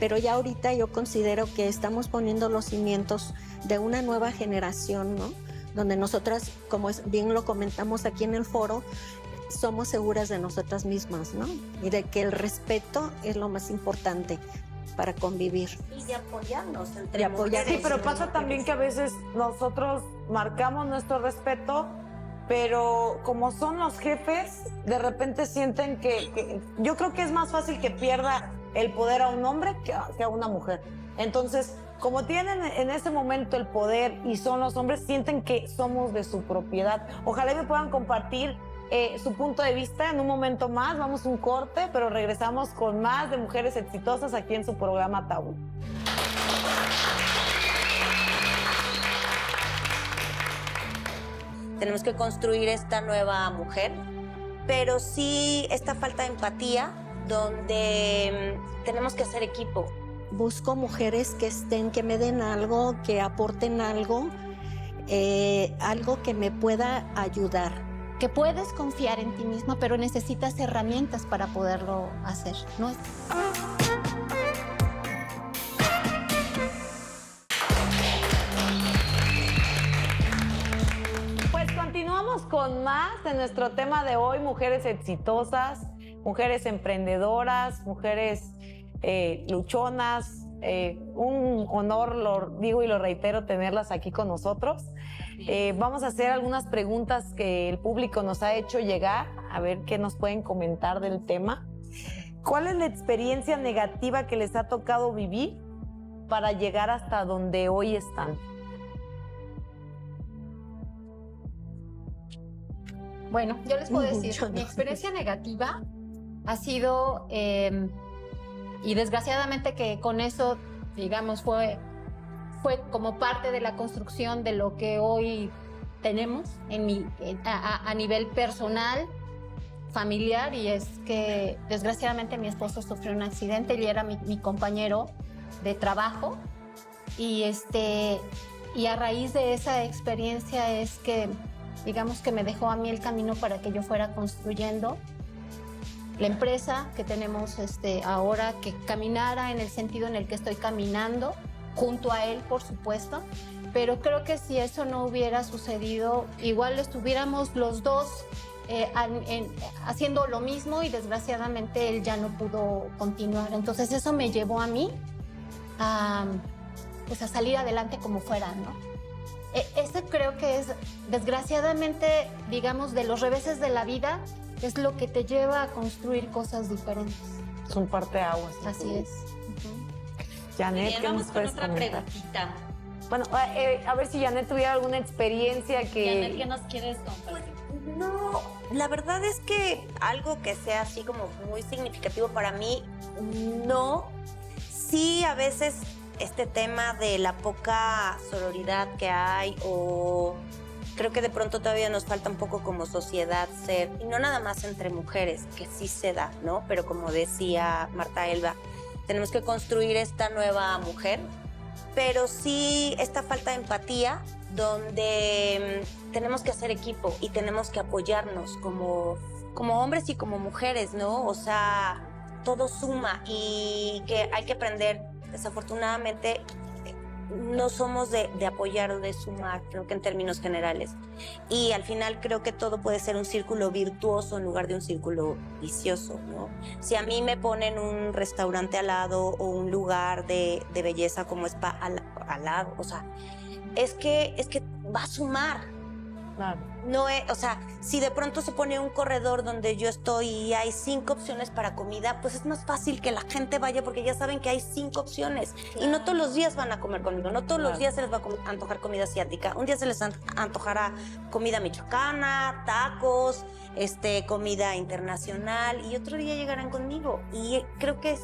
Pero ya ahorita yo considero que estamos poniendo los cimientos de una nueva generación, ¿no? Donde nosotras, como bien lo comentamos aquí en el foro, somos seguras de nosotras mismas, ¿no? Y de que el respeto es lo más importante para convivir. Y de apoyarnos entre mujeres. Sí, pero pasa también que a veces nosotros marcamos nuestro respeto, pero como son los jefes, de repente sienten que yo creo que es más fácil que pierda el poder a un hombre que a una mujer. Entonces, como tienen en ese momento el poder y son los hombres, sienten que somos de su propiedad. Ojalá me puedan compartir su punto de vista en un momento más. Vamos a un corte, pero regresamos con más de Mujeres Exitosas aquí en su programa Tabú. Tenemos que construir esta nueva mujer, pero sí esta falta de empatía, donde tenemos que hacer equipo. Busco mujeres que me den algo, que aporten algo, algo que me pueda ayudar. Que puedes confiar en ti misma, pero necesitas herramientas para poderlo hacer, ¿no? Pues continuamos con más de nuestro tema de hoy, mujeres exitosas, mujeres emprendedoras, mujeres luchonas. Un honor, lo digo y lo reitero, tenerlas aquí con nosotros. Vamos a hacer algunas preguntas que el público nos ha hecho llegar, a ver qué nos pueden comentar del tema. ¿Cuál es la experiencia negativa que les ha tocado vivir para llegar hasta donde hoy están? Bueno, yo les puedo decir, mi experiencia negativa ha sido, y desgraciadamente que con eso, digamos, fue como parte de la construcción de lo que hoy tenemos a nivel personal, familiar, y es que desgraciadamente mi esposo sufrió un accidente, él era mi compañero de trabajo, y a raíz de esa experiencia es que, digamos, que me dejó a mí el camino para que yo fuera construyendo la empresa que tenemos ahora, que caminara en el sentido en el que estoy caminando, junto a él, por supuesto. Pero creo que si eso no hubiera sucedido, igual estuviéramos los dos haciendo lo mismo, y desgraciadamente él ya no pudo continuar. Entonces eso me llevó a mí a salir adelante como fuera, ¿no? Ese creo que es, desgraciadamente, digamos, de los reveses de la vida, es lo que te lleva a construir cosas diferentes. Es un parteaguas. Así es. Janet, Bien, ¿qué vamos nos con puedes otra comentar? preguntita. Bueno, a ver si Janet tuviera alguna experiencia Janet, ¿qué que... nos quieres compartir? No, la verdad es que algo que sea así como muy significativo para mí, no. Sí, a veces este tema de la poca sororidad que hay, o creo que de pronto todavía nos falta un poco como sociedad ser, y no nada más entre mujeres, que sí se da, ¿no? Pero como decía Marta Elba, tenemos que construir esta nueva mujer, pero sí esta falta de empatía, donde tenemos que hacer equipo y tenemos que apoyarnos como hombres y como mujeres, ¿no? O sea, todo suma, y que hay que aprender. Desafortunadamente no somos de apoyar o de sumar, creo que en términos generales. Y al final creo que todo puede ser un círculo virtuoso en lugar de un círculo vicioso, ¿no? Si a mí me ponen un restaurante al lado o un lugar de belleza como spa al lado, o sea, es que va a sumar. Claro. No es, o sea, si de pronto se pone un corredor donde yo estoy y hay 5 opciones para comida, pues es más fácil que la gente vaya porque ya saben que hay 5 opciones. Claro. Y no todos los días van a comer conmigo, no todos los días se les va a antojar comida asiática. Un día se les antojará comida michoacana, tacos, comida internacional, y otro día llegarán conmigo. Y creo que es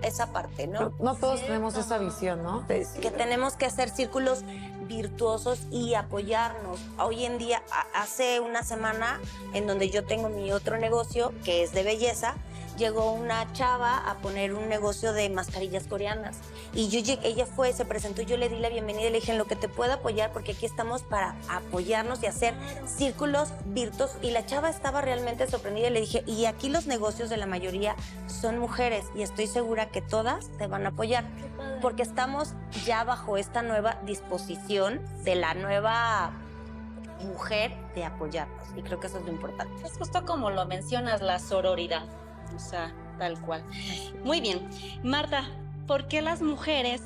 esa parte, ¿no? No todos tenemos esa visión, ¿no? Que tenemos que hacer círculos virtuosos y apoyarnos. Hoy en día, hace una semana, en donde yo tengo mi otro negocio, que es de belleza, llegó una chava a poner un negocio de mascarillas coreanas. Y ella fue, se presentó, yo le di la bienvenida y le dije, en lo que te pueda apoyar, porque aquí estamos para apoyarnos y hacer círculos virtuosos. Y la chava estaba realmente sorprendida y le dije, y aquí los negocios de la mayoría son mujeres, y estoy segura que todas te van a apoyar, porque estamos ya bajo esta nueva disposición de la nueva mujer de apoyarnos. Y creo que eso es lo importante. Es justo como lo mencionas, la sororidad. O sea, tal cual. Muy bien. Marta, ¿por qué las mujeres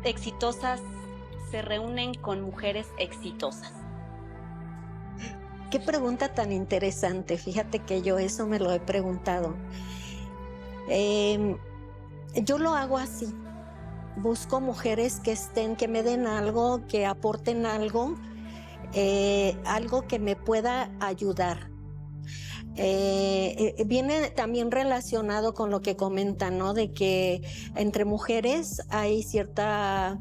exitosas se reúnen con mujeres exitosas? Qué pregunta tan interesante. Fíjate que yo eso me lo he preguntado. Yo lo hago así. Busco mujeres que me den algo, que aporten algo, algo que me pueda ayudar. Viene también relacionado con lo que comentan, ¿no? De que entre mujeres hay cierta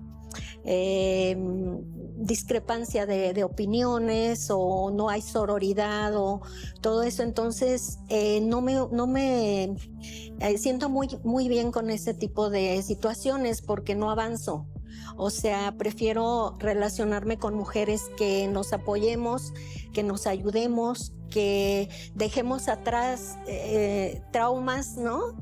discrepancia de opiniones, o no hay sororidad, o todo eso. Entonces no me siento muy bien con ese tipo de situaciones, porque no avanzo. O sea, prefiero relacionarme con mujeres que nos apoyemos, que nos ayudemos, que dejemos atrás traumas, ¿no?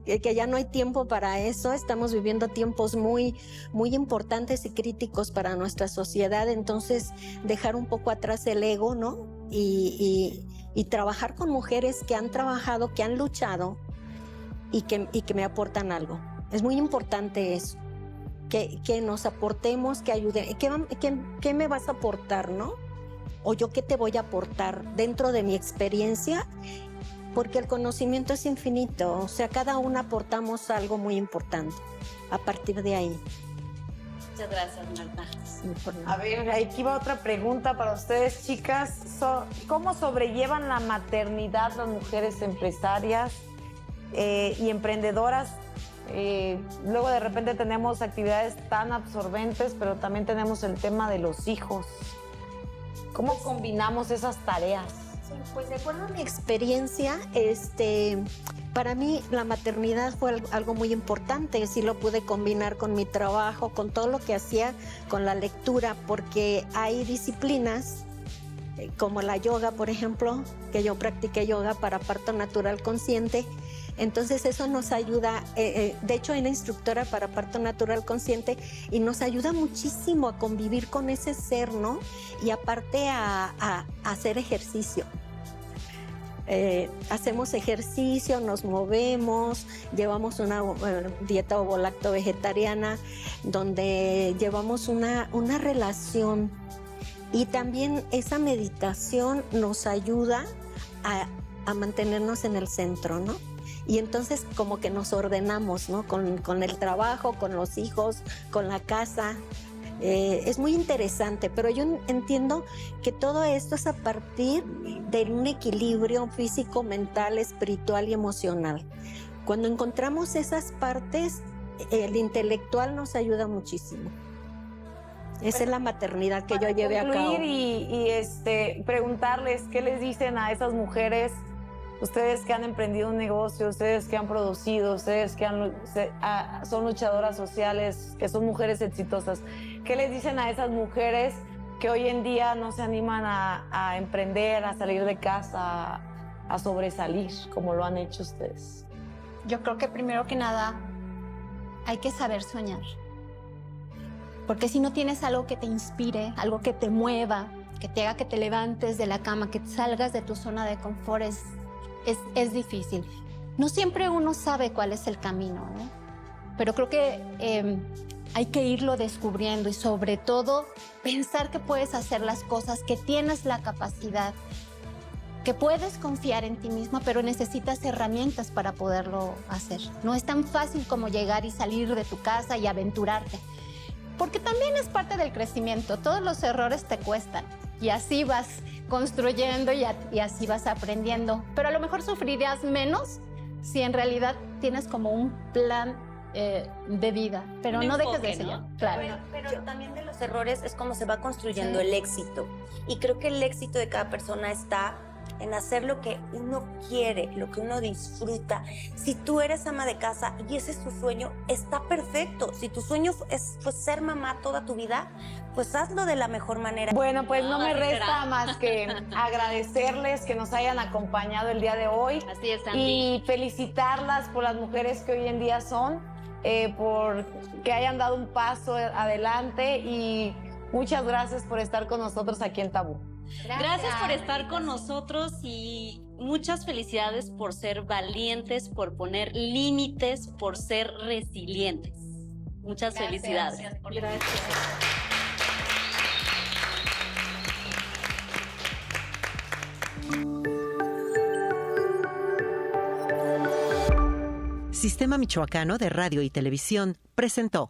Que ya no hay tiempo para eso. Estamos viviendo tiempos muy importantes y críticos para nuestra sociedad. Entonces, dejar un poco atrás el ego, ¿no? Y trabajar con mujeres que han trabajado, que han luchado y que me aportan algo. Es muy importante eso. Que nos aportemos, que ayuden. ¿Qué me vas a aportar, no? O yo qué te voy a aportar dentro de mi experiencia, porque el conocimiento es infinito. O sea, cada una aportamos algo muy importante a partir de ahí. Muchas gracias, Marta. A ver, aquí va otra pregunta para ustedes, chicas. ¿Cómo sobrellevan la maternidad las mujeres empresarias y emprendedoras? Luego de repente tenemos actividades tan absorbentes, pero también tenemos el tema de los hijos. ¿Cómo combinamos esas tareas? Sí, pues de acuerdo a mi experiencia, para mí la maternidad fue algo muy importante. Sí lo pude combinar con mi trabajo, con todo lo que hacía, con la lectura, porque hay disciplinas como la yoga, por ejemplo, que yo practiqué yoga para parto natural consciente. Entonces eso nos ayuda, de hecho era instructora para parto natural consciente y nos ayuda muchísimo a convivir con ese ser, ¿no? Y aparte a hacer ejercicio. Hacemos ejercicio, nos movemos, llevamos una dieta ovolacto vegetariana donde llevamos una relación, y también esa meditación nos ayuda a mantenernos en el centro, ¿no? Y entonces como que nos ordenamos, ¿no? Con el trabajo, con los hijos, con la casa. Es muy interesante, pero yo entiendo que todo esto es a partir de un equilibrio físico, mental, espiritual y emocional. Cuando encontramos esas partes, el intelectual nos ayuda muchísimo. Esa es la maternidad que yo llevé a cabo. Y preguntarles qué les dicen a esas mujeres, ustedes que han emprendido un negocio, ustedes que han producido, ustedes que son luchadoras sociales, que son mujeres exitosas. ¿Qué les dicen a esas mujeres que hoy en día no se animan a emprender, a salir de casa, a sobresalir, como lo han hecho ustedes? Yo creo que primero que nada hay que saber soñar. Porque si no tienes algo que te inspire, algo que te mueva, que te haga que te levantes de la cama, que salgas de tu zona de confort, es difícil. No siempre uno sabe cuál es el camino, ¿no? Pero creo que hay que irlo descubriendo y sobre todo pensar que puedes hacer las cosas, que tienes la capacidad, que puedes confiar en ti misma, pero necesitas herramientas para poderlo hacer. No es tan fácil como llegar y salir de tu casa y aventurarte. Porque también es parte del crecimiento. Todos los errores te cuestan y así vas construyendo y así vas aprendiendo. Pero a lo mejor sufrirías menos si en realidad tienes como un plan de vida. Pero no dejes de soñar. ¿No? Claro. Pero también de los errores es como se va construyendo el éxito. Y creo que el éxito de cada persona está en hacer lo que uno quiere, lo que uno disfruta. Si tú eres ama de casa y ese es tu sueño, está perfecto. Si tu sueño es ser mamá toda tu vida, pues hazlo de la mejor manera. Bueno, pues no me resta más que agradecerles que nos hayan acompañado el día de hoy. Así es, Sandy. Y felicitarlas por las mujeres que hoy en día son, por que hayan dado un paso adelante, y muchas gracias por estar con nosotros aquí en Tabú. Gracias por estar con nosotros y muchas felicidades por ser valientes, por poner límites, por ser resilientes. Muchas felicidades. Gracias. Sistema Michoacano de Radio y Televisión presentó